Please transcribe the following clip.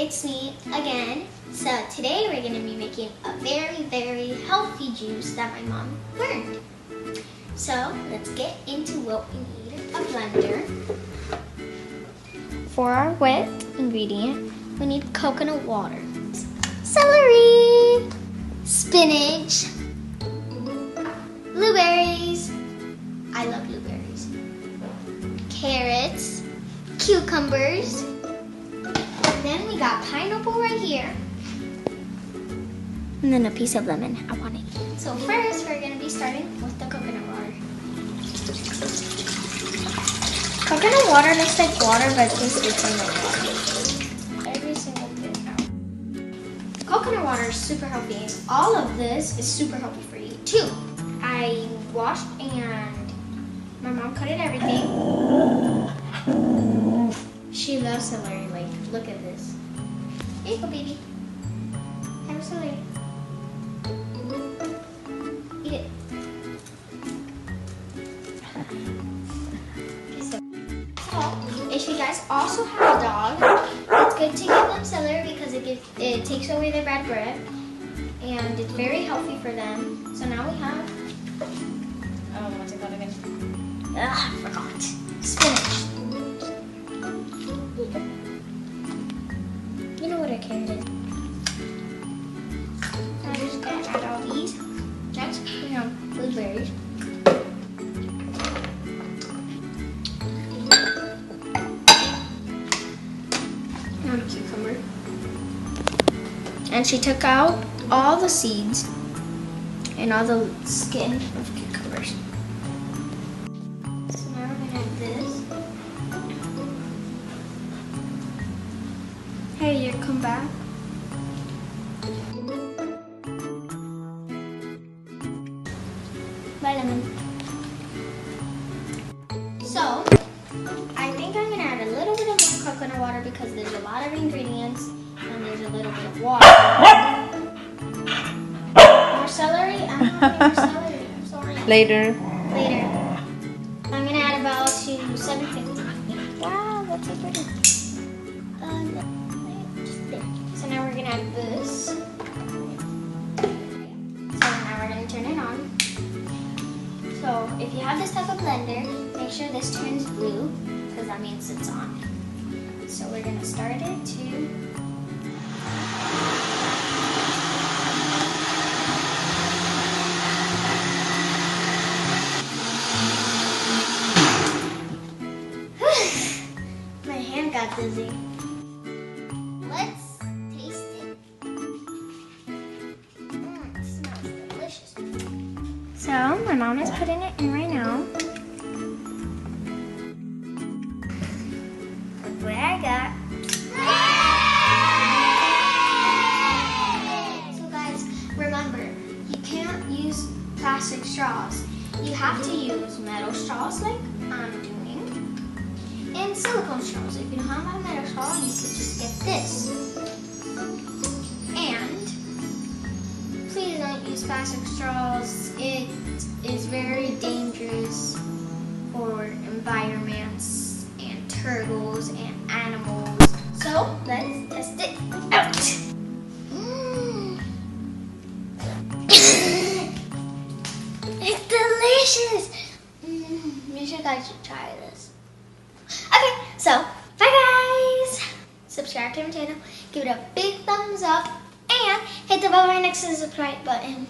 it's me again. So today we're going to be making a very, very healthy juice that my mom learned. So let's get into what we need. A blender. For our wet ingredient, we need coconut water, celery, spinach, blueberries. I love blueberries. Carrots, cucumbers. Then we got pineapple right here. And then a piece of lemon. I want it. So first, we're going to be starting with the coconut water. Coconut water looks like water, but it tastes different like water. Every single bit out. Coconut water is super healthy. All of this is super healthy for you too. I washed and my mom cut it everything. She loves celery. Like, look at this. Here you go, baby. Have celery. Eat it. So, if you guys also have a dog, it's good to give them celery because it takes away their bad breath, and it's very healthy for them. So now we have. Oh, what's it called again? I forgot. Spinach. You know what a carrot is. I'm just gonna add all these. Next, we have blueberries. And a cucumber. And she took out all the seeds and all the skin of cucumbers. So now we're gonna add this. Hey, you come back. Bye, lemon. So, I think I'm gonna add a little bit of more coconut water because there's a lot of ingredients and there's a little bit of water. More celery? I don't have any more celery. I'm sorry. Later. I'm gonna add about to 750. Wow, that's so pretty. Just there. So now we're gonna add this. So now we're gonna turn it on. So if you have this type of blender, make sure this turns blue because that means it's on. So we're gonna start it to. My hand got dizzy. Let's taste it. It smells delicious. So my mom is putting it in right now. Look what I got. So guys, remember, you can't use plastic straws. You have to use metal straws like I'm doing. And silicone straws. If you don't have a metal straw, you could just get this. And please don't use plastic straws. It is very dangerous for environments and turtles and animals. So let's test it out. It's delicious. You guys should try this. Okay, so bye guys. Subscribe to my channel, give it a big thumbs up, and hit the bell right next to the subscribe button.